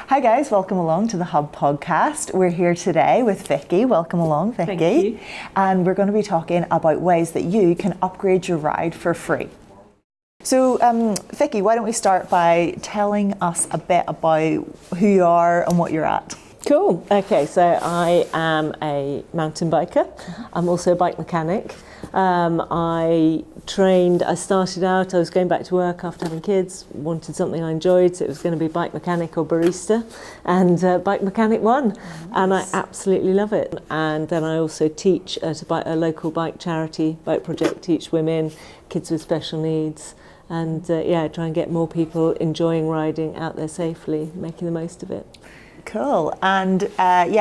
Hi guys, welcome along to the Hub podcast. We're here today with Vicky. Welcome along, Vicky. Thank you. And we're going to be talking about ways that you can upgrade your ride for free. So, Vicky, why don't we start by telling us a bit about who you are and what you're at? Cool. Okay, so I am a mountain biker. I'm also a bike mechanic. I started out, I was going back to work after having kids, wanted something I enjoyed, so it was going to be bike mechanic or barista, and bike mechanic won. Nice. And I absolutely love it. And then I also teach at a local bike charity, bike project, teach women, kids with special needs, and try and get more people enjoying riding out there safely, making the most of it. Cool. And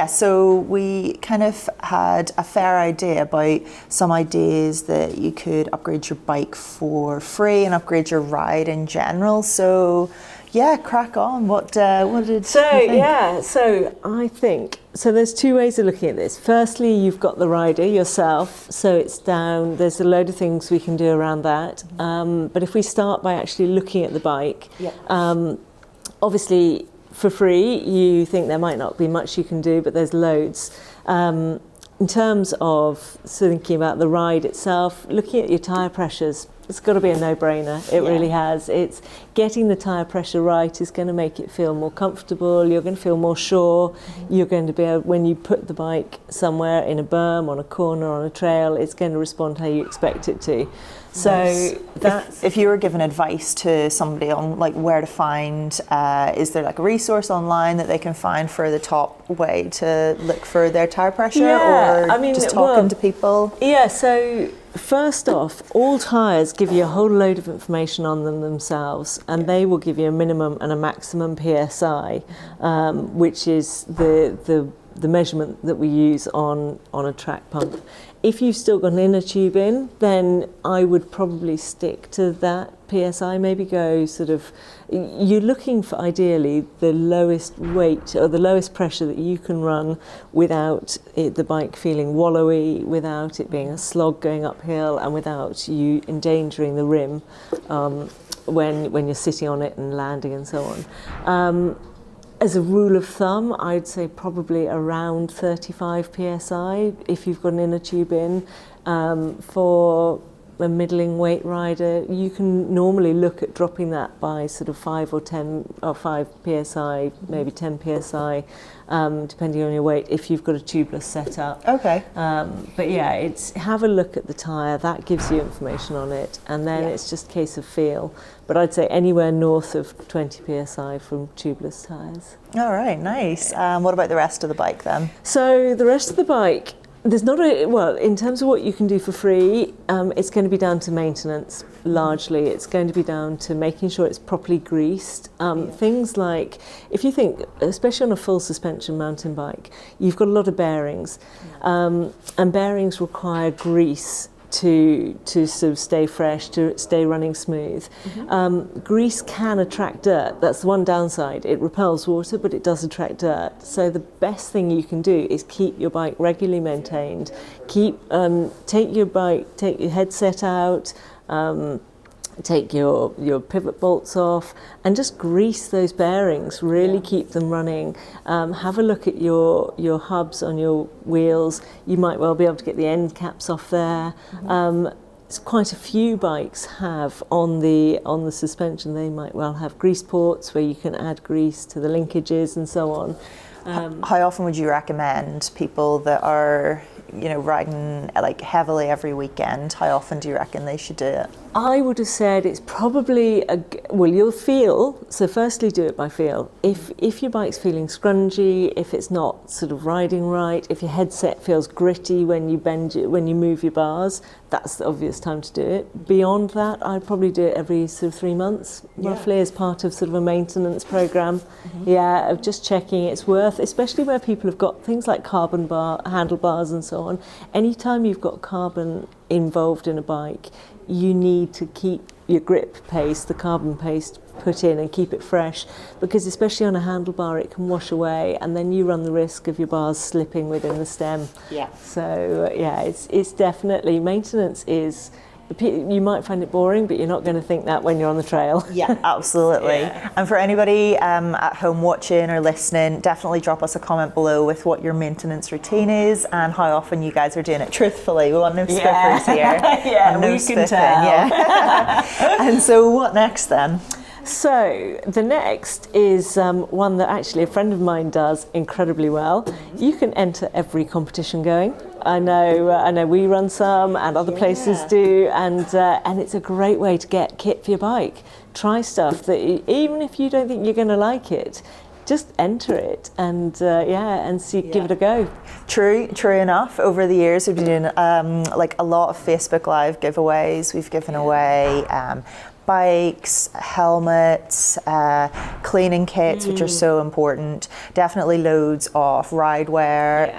so we kind of had a fair idea about some ideas that you could upgrade your bike for free and upgrade your ride in general. So yeah, crack on. What did you think? So I think, there's two ways of looking at this. Firstly, you've got the rider yourself, so it's down, there's a load of things we can do around that. But if we start by actually looking at the bike, obviously, for free, you think there might not be much you can do, but there's loads. In terms of thinking about the ride itself, looking at your tyre pressures, it's got to be a no-brainer. It really has. It's getting the tyre pressure right is going to make it feel more comfortable. You're going to feel more sure. You're going to be able, when you put the bike somewhere in a berm, on a corner, on a trail, it's going to respond how you expect it to. So that's... If you were given advice to somebody on like where to find, is there like a resource online that they can find for the top way to look for their tyre pressure, or just talking to people? Yeah, so first off, all tyres give you a whole load of information on them themselves, and they will give you a minimum and a maximum PSI, which is the measurement that we use on a track pump. If you've still got an inner tube in, then I would probably stick to that PSI, maybe go you're looking for ideally the lowest weight or the lowest pressure that you can run without the bike feeling wallowy, without it being a slog going uphill, and without you endangering the rim when you're sitting on it and landing and so on. As a rule of thumb, I'd say probably around 35 PSI if you've got an inner tube in. For a middling weight rider, you can normally look at dropping that by 5 or 10 or 5 PSI, maybe 10 PSI, depending on your weight, if you've got a tubeless setup. Okay. But yeah, it's have a look at the tyre, that gives you information on it, and then it's just a case of feel. But I'd say anywhere north of 20 PSI from tubeless tyres. All right, nice. What about the rest of the bike then? So the rest of the bike, there's not in terms of what you can do for free, it's going to be down to maintenance largely. It's going to be down to making sure it's properly greased. Things like, if you think, especially on a full suspension mountain bike, you've got a lot of bearings, and bearings require grease to stay fresh, to stay running smooth. Grease can attract dirt. That's the one downside. It repels water, but it does attract dirt. So the best thing you can do is keep your bike regularly maintained. Take your headset out, take your pivot bolts off, and just grease those bearings, really keep them running. Have a look at your hubs on your wheels. You might well be able to get the end caps off there. Quite a few bikes have on the suspension, they might well have grease ports where you can add grease to the linkages and so on. How often would you recommend people that are riding like heavily every weekend, how often do you reckon they should do it? I would have said it's probably you'll feel, so firstly do it by feel. If your bike's feeling scrungy, if it's not riding right, if your headset feels gritty when you move your bars, that's the obvious time to do it. Beyond that, I'd probably do it every 3 months, roughly, as part of a maintenance program. Of just checking it's worth, especially where people have got things like carbon handlebars and so on. Anytime you've got carbon involved in a bike, you need to keep your grip paste, the carbon paste, put in and keep it fresh, because especially on a handlebar it can wash away, and then you run the risk of your bars slipping within the stem. So it's definitely, maintenance is You might find it boring, but you're not going to think that when you're on the trail. Yeah, absolutely. And for anybody at home watching or listening, definitely drop us a comment below with what your maintenance routine is and how often you guys are doing it. Truthfully, we want no spiffers here. Yeah, no we spiffing. can tell. Yeah. And so what next then? So the next is one that actually a friend of mine does incredibly well. You can enter every competition going. I know we run some and other places do, and it's a great way to get kit for your bike. Try stuff that even if you don't think you're going to like it, just enter it and see, give it a go. True enough. Over the years, we've been doing like a lot of Facebook Live giveaways. We've given away bikes, helmets, cleaning kits, which are so important. Definitely loads of ride wear.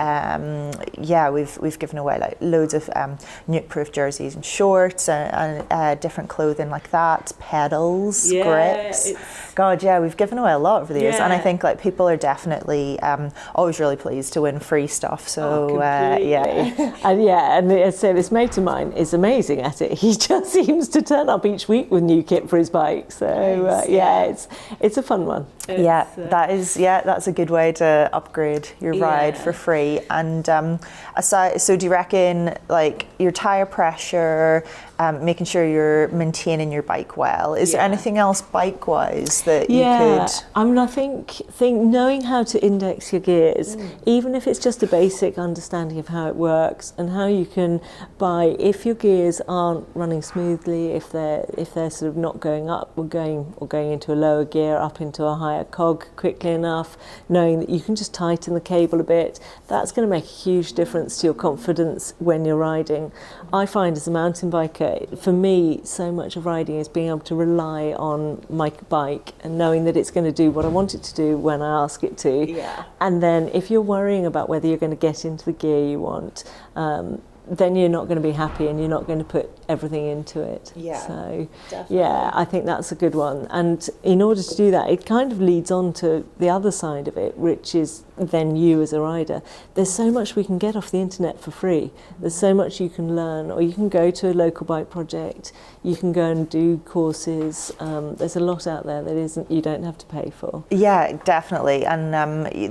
We've given away like loads of nuke-proof jerseys and shorts and different clothing like that. Pedals, grips. God, we've given away a lot over the years, and I think like people are definitely always really pleased to win free stuff. So and so this mate of mine is amazing at it. He just seems to turn up each week with new kit for his bike. So it's a fun one. That's a good way to upgrade your ride for free. And so do you reckon like your tire pressure, making sure you're maintaining your bike well? Is there anything else bike wise that you could? I mean, I think knowing how to index your gears, even if it's just a basic understanding of how it works and how you can if your gears aren't running smoothly, if they're sort of not going up or going into a lower gear up into a higher cog quickly enough, knowing that you can just tighten the cable a bit, that's going to make a huge difference to your confidence when you're riding. I find as a mountain biker, for me, so much of riding is being able to rely on my bike and knowing that it's going to do what I want it to do when I ask it to. Yeah. And then if you're worrying about whether you're going to get into the gear you want, then you're not going to be happy and you're not going to put everything into it. So I think that's a good one. And in order to do that, it kind of leads on to the other side of it, which is then you as a rider. There's so much we can get off the internet for free. There's so much you can learn, or you can go to a local bike project, you can go and do courses. There's a lot out there that you don't have to pay for. Yeah, definitely. And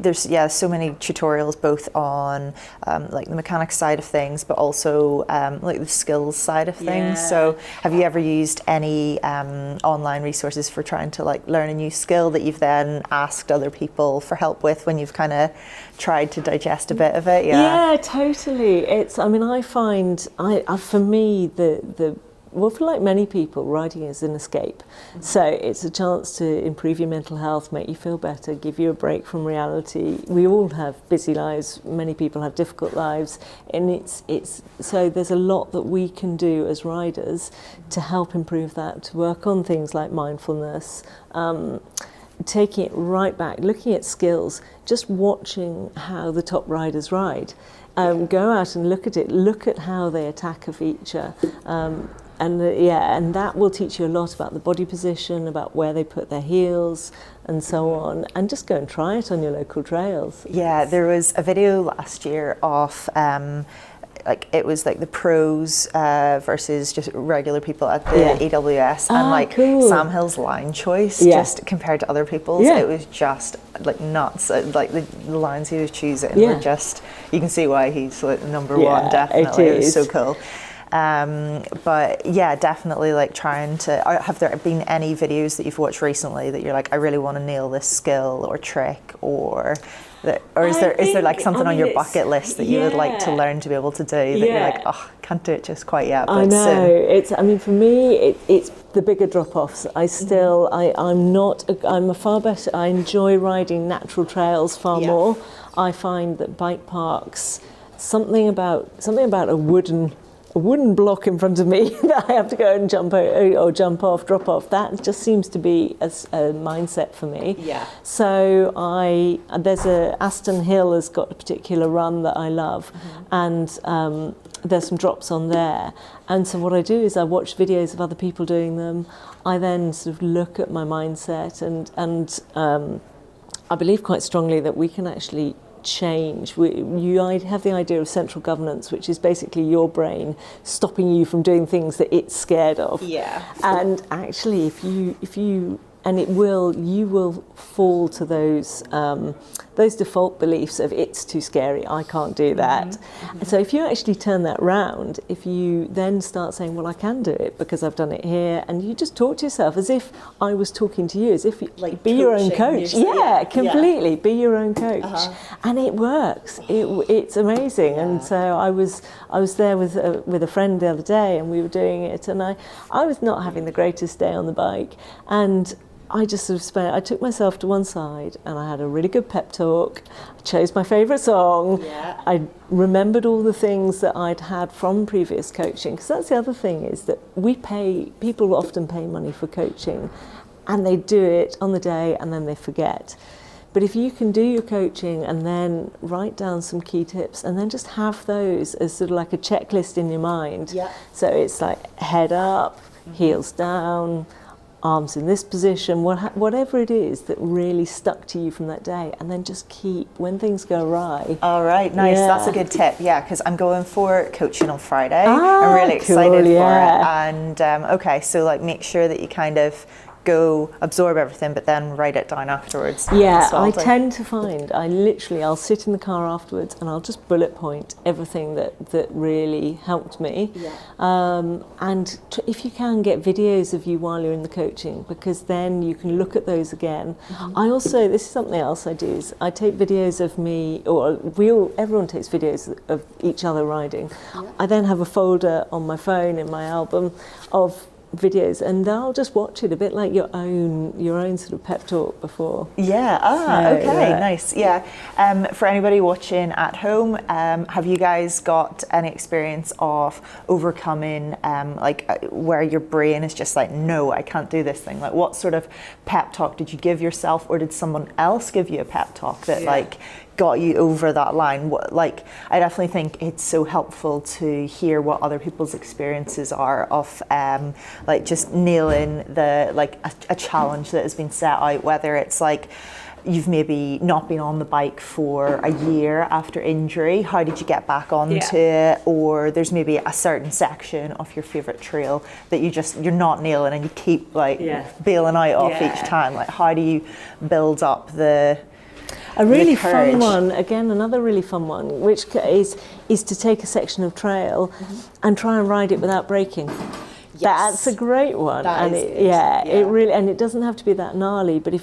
there's so many tutorials both on like the mechanics side of things, but also like the skills side of things. So have you ever used any online resources for trying to like learn a new skill that you've then asked other people for help with when you've kind of tried to digest a bit of it? Yeah, totally. I find for me for like many people, riding is an escape. So it's a chance to improve your mental health, make you feel better, give you a break from reality. We all have busy lives. Many people have difficult lives, and it's so there's a lot that we can do as riders to help improve that. To work on things like mindfulness. Taking it right back, looking at skills, just watching how the top riders ride. Go out and look at it, look at how they attack a feature. And that will teach you a lot about the body position, about where they put their heels and so on, and just go and try it on your local trails. Yeah, there was a video last year of it was like the pros versus just regular people at the AWS, and cool. Sam Hill's line choice just compared to other people's, it was just like nuts. Like the lines he was choosing were just, you can see why he's like number one, definitely. It was so cool. But definitely like trying to, have there been any videos that you've watched recently that you're like, I really want to nail this skill or trick, or is there like something on your bucket list that you would like to learn to be able to do that you're like, oh, can't do it just quite yet, but I know soon. For me it's the bigger drop-offs. I'm a far better, I enjoy riding natural trails far more. I find that bike parks, something about a wooden block in front of me that I have to go and jump off, drop off. That just seems to be a mindset for me. Yeah. So there's Aston Hill has got a particular run that I love, and there's some drops on there. And so what I do is I watch videos of other people doing them. I then sort of look at my mindset, and I believe quite strongly that we can actually change. You have the idea of central governance, which is basically your brain stopping you from doing things that it's scared of. Yeah. And actually, if you and you will fall to those default beliefs of it's too scary, I can't do that. And so if you actually turn that round, if you then start saying, well, I can do it because I've done it here, and you just talk to yourself as if I was talking to you, as if you like be your own coach. Yeah, completely. Be your own coach. And it works. It's amazing. Yeah. And so I was there with a friend the other day, and we were doing it, and I was not having the greatest day on the bike, and I just sort of I took myself to one side and I had a really good pep talk. I chose my favourite song. Yeah. I remembered all the things that I'd had from previous coaching, because that's the other thing, is that people often pay money for coaching and they do it on the day and then they forget. But if you can do your coaching and then write down some key tips and then just have those as sort of like a checklist in your mind. Yeah. So it's like head up, heels down, arms in this position, whatever it is that really stuck to you from that day, and then just keep, when things go awry. All right, nice. Yeah. That's a good tip. Yeah, because I'm going for coaching on Friday. I'm really excited for it. And okay, so like make sure that you kind of go absorb everything, but then write it down afterwards. Yeah, I tend to find I'll sit in the car afterwards and I'll just bullet point everything that really helped me. Yeah. And if you can, get videos of you while you're in the coaching, because then you can look at those again. I also, this is something else I do, is I take videos of me, or everyone takes videos of each other riding. Yeah. I then have a folder on my phone in my album of videos, and I'll just watch it a bit like your own sort of pep talk before. Yeah. Okay, nice. Yeah. For anybody watching at home, have you guys got any experience of overcoming where your brain is just like, no, I can't do this thing? Like, what sort of pep talk did you give yourself, or did someone else give you a pep talk that got you over that line? I definitely think it's so helpful to hear what other people's experiences are of just nailing a challenge that has been set out, whether it's like you've maybe not been on the bike for a year after injury, how did you get back onto it? Or there's maybe a certain section of your favorite trail that you're not nailing and you keep bailing out off each time. Like, how do you build up a really fun one, again, another really fun one, which is to take a section of trail and try and ride it without braking. Yes. That's a great one. It really, and it doesn't have to be that gnarly, but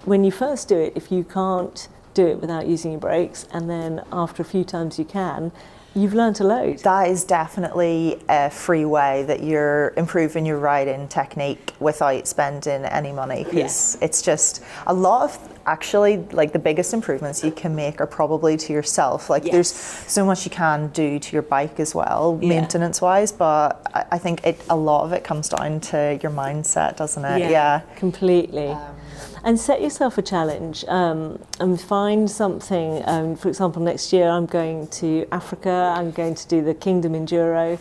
when you first do it, if you can't do it without using your brakes, and then after a few times you can, you've learnt a load. That is definitely a free way that you're improving your riding technique without spending any money, because it's just a lot of, actually, like, the biggest improvements you can make are probably to yourself. Like, there's so much you can do to your bike as well, maintenance wise, but I think a lot of it comes down to your mindset, doesn't it? Yeah, completely. And set yourself a challenge, and find something. For example, next year I'm going to Africa. I'm going to do the Kingdom Enduro,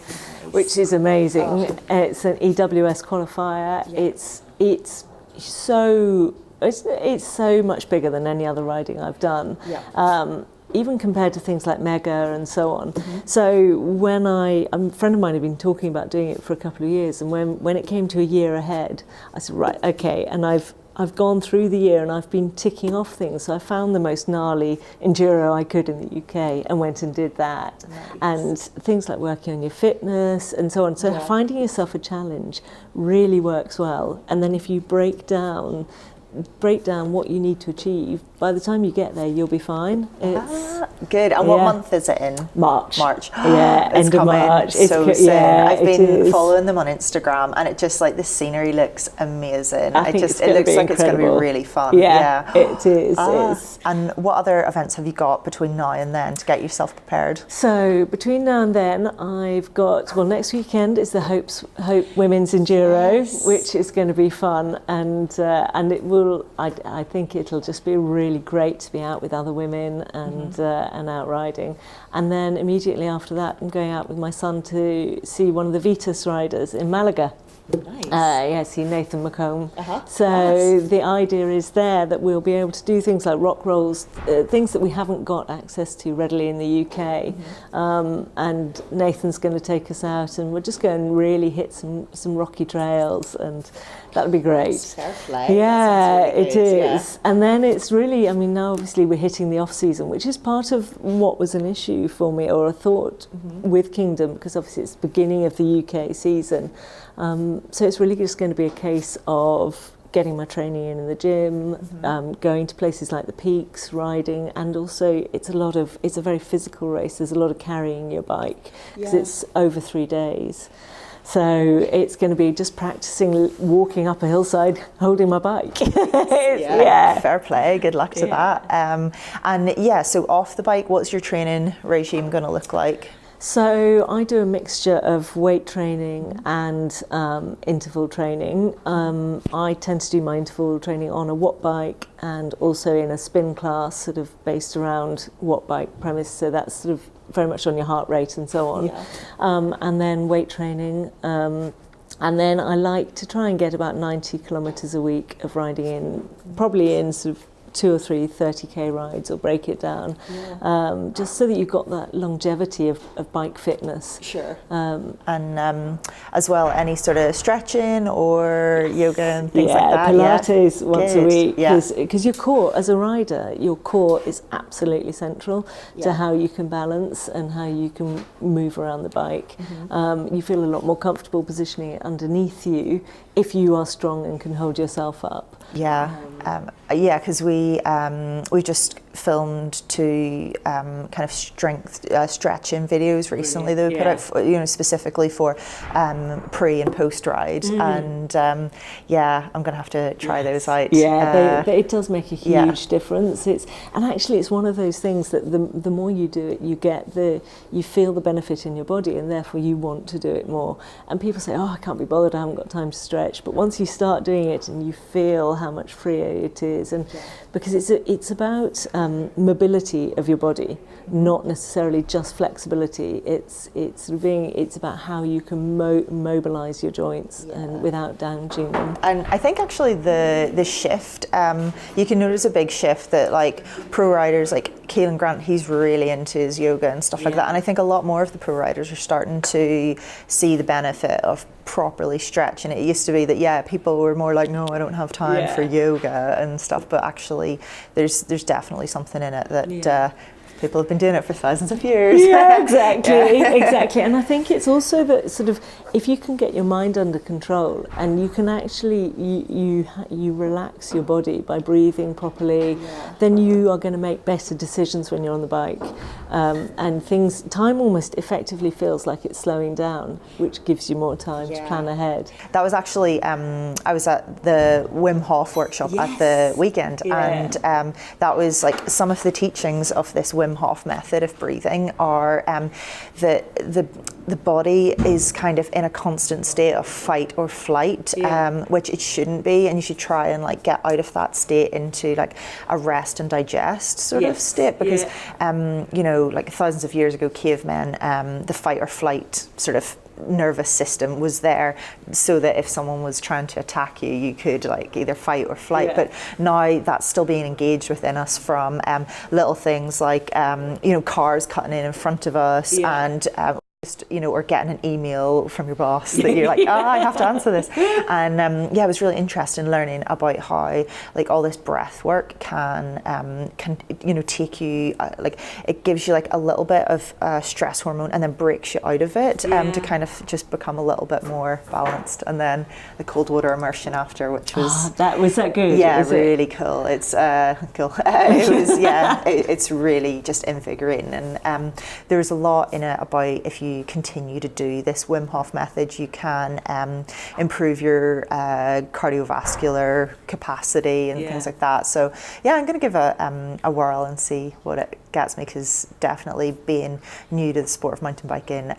which is amazing. It's an EWS qualifier. It's so much bigger than any other riding I've done. Even compared to things like Mega and so on. So when a friend of mine had been talking about doing it for a couple of years, and when it came to a year ahead, I said, right, okay, and I've gone through the year and I've been ticking off things. So I found the most gnarly enduro I could in the UK and went and did that. Nice. And things like working on your fitness and so on. So finding yourself a challenge really works well. And then if you break down what you need to achieve, by the time you get there, you'll be fine. Good. And what month is it in? March. Yeah, end of March. So soon. I've been following them on Instagram, and it just, like, the scenery looks amazing. It looks like it's going to be really fun. Yeah, it is. And what other events have you got between now and then to get yourself prepared? So between now and then, I've got, next weekend is the Hope Women's Enduro, which is going to be fun, and it will. I think it'll just be really great to be out with other women and out riding. And then immediately after that, I'm going out with my son to see one of the Vitas riders in Malaga. Nice. See Nathan McComb. So Class. the idea is there that we'll be able to do things like rock rolls, things that we haven't got access to readily in the UK. And Nathan's going to take us out, and we're just going to really hit some rocky trails, and that'll be great. That's fair play. Yeah, That sounds really it good, is. Yeah. And then it's really, I mean, now obviously we're hitting the off season, which is part of what was an issue for me, or a thought with Kingdom, because obviously it's the beginning of the UK season. So it's really just going to be a case of getting my training in the gym, going to places like the Peaks, riding, and also it's a very physical race. There's a lot of carrying your bike because it's over 3 days. So it's going to be just practicing walking up a hillside, holding my bike. Fair play. Good luck to that. And so off the bike, what's your training regime going to look like? So I do a mixture of weight training and interval training. I tend to do my interval training on a watt bike and also in a spin class sort of based around watt bike premise. So that's sort of very much on your heart rate and so on. And then weight training. And then I like to try and get about 90 kilometres a week of riding in, probably in sort of 2 or 3 30k rides, or break it down, just so that you've got that longevity of bike fitness. Sure. And as well, any sort of stretching or yoga and things like that? Pilates once a week. Because Because your core, as a rider, your core is absolutely central to how you can balance and how you can move around the bike. You feel a lot more comfortable positioning it underneath you if you are strong and can hold yourself up. Because we just filmed 2 kind of strength stretching videos recently that we put out, specifically for pre and post ride, and I'm going to have to try those out. It does make a huge difference. And actually it's one of those things that the more you do it, you feel the benefit in your body, and therefore you want to do it more. And people say, I can't be bothered, I haven't got time to stretch. But once you start doing it and you feel how much freer it is, and because it's about mobility of your body, not necessarily just flexibility. It's about how you can mobilize your joints and without damaging them. And I think actually the shift, you can notice a big shift that like pro riders like Keelan Grant, he's really into his yoga and stuff like that. And I think a lot more of the pro riders are starting to see the benefit of properly stretching. It used to be that people were more like, no, I don't have time for yoga and stuff, but actually there's definitely something in it that people have been doing it for thousands of years. Exactly. And I think it's also that sort of, if you can get your mind under control and you can actually you relax your body by breathing properly, then you are going to make better decisions when you're on the bike, and time almost effectively feels like it's slowing down, which gives you more time to plan ahead. That was actually I was at the Wim Hof workshop at the weekend, and that was like some of the teachings of this Wim Hof method of breathing are that the body is kind of in a constant state of fight or flight, which it shouldn't be, and you should try and like get out of that state into like a rest and digest sort of state, because like thousands of years ago, cavemen, the fight or flight sort of nervous system was there so that if someone was trying to attack you, you could like either fight or flight. But now that's still being engaged within us from little things like cars cutting in front of us, and or getting an email from your boss that you're like, I have to answer this. And it was really interesting learning about how like all this breath work can take you like it gives you like a little bit of stress hormone and then breaks you out of it to kind of just become a little bit more balanced. And then the cold water immersion after, which was that good. Really cool. It's cool. It was it's really just invigorating, and there's a lot in it about if you continue to do this Wim Hof method, you can improve your cardiovascular capacity and things like that. So I'm going to give a whirl and see what it gets me, because definitely being new to the sport of mountain biking,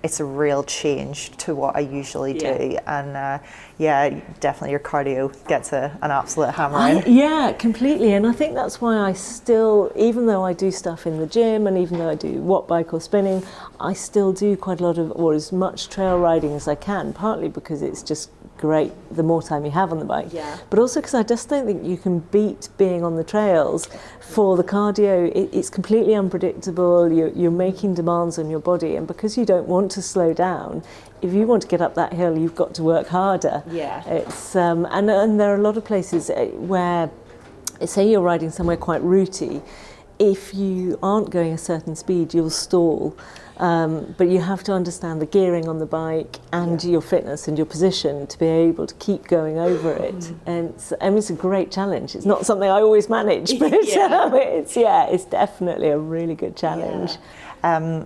it's a real change to what I usually do. And yeah, definitely your cardio gets an absolute hammer in. Yeah, completely. And I think that's why I still, even though I do stuff in the gym and even though I do watt bike or spinning, I still do quite a lot of, or as much trail riding as I can, partly because it's just great the more time you have on the bike, but also because I just don't think you can beat being on the trails for the cardio. It's completely unpredictable. You're making demands on your body, and because you don't want to slow down, if you want to get up that hill, you've got to work harder. It's and there are a lot of places where, say you're riding somewhere quite rooty, if you aren't going a certain speed, you'll stall. But you have to understand the gearing on the bike and your fitness and your position to be able to keep going over it. And it's a great challenge. It's not something I always manage, but it's definitely a really good challenge.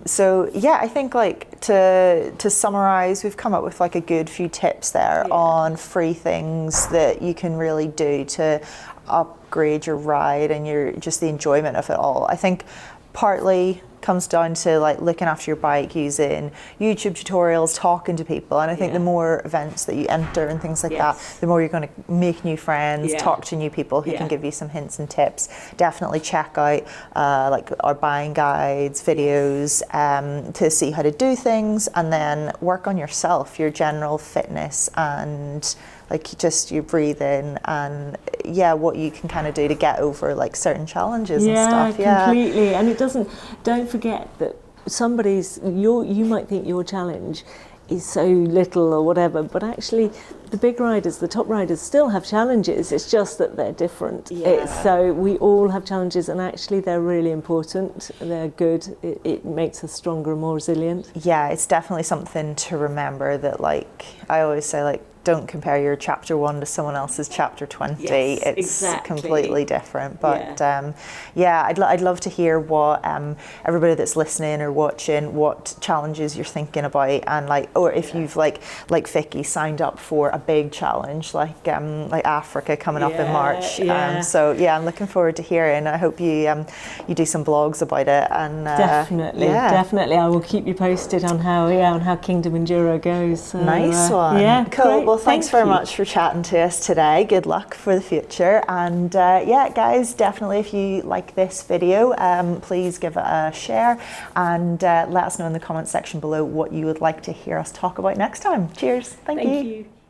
So yeah, I think like to summarize, we've come up with like a good few tips there on free things that you can really do to upgrade your ride and your just the enjoyment of it all. I think partly comes down to like looking after your bike, using YouTube tutorials, talking to people, and I think the more events that you enter and things like that, the more you're going to make new friends, talk to new people who can give you some hints and tips. Definitely check out like our buying guides, videos, to see how to do things, and then work on yourself, your general fitness, and like just your breathing, and what you can kind of do to get over like certain challenges and stuff. Completely. And don't forget that you might think your challenge is so little or whatever, but actually the big riders, the top riders, still have challenges. It's just that they're different. So we all have challenges, and actually they're really important. They're good. It makes us stronger and more resilient. Yeah, it's definitely something to remember, that like I always say, like, don't compare your chapter 1 to someone else's chapter 20. It's completely different. But I'd love to hear what everybody that's listening or watching, what challenges you're thinking about, and like, or if you've like Vicky signed up for a big challenge like Africa coming up in March. So I'm looking forward to hearing. I hope you do some blogs about it. And definitely I will keep you posted on how Kingdom Enduro goes. So, nice one. Cool. Great. Well, thanks very much for chatting to us today. Good luck for the future. And guys, definitely if you like this video, please give it a share, and let us know in the comment section below what you would like to hear us talk about next time. Cheers. Thank you.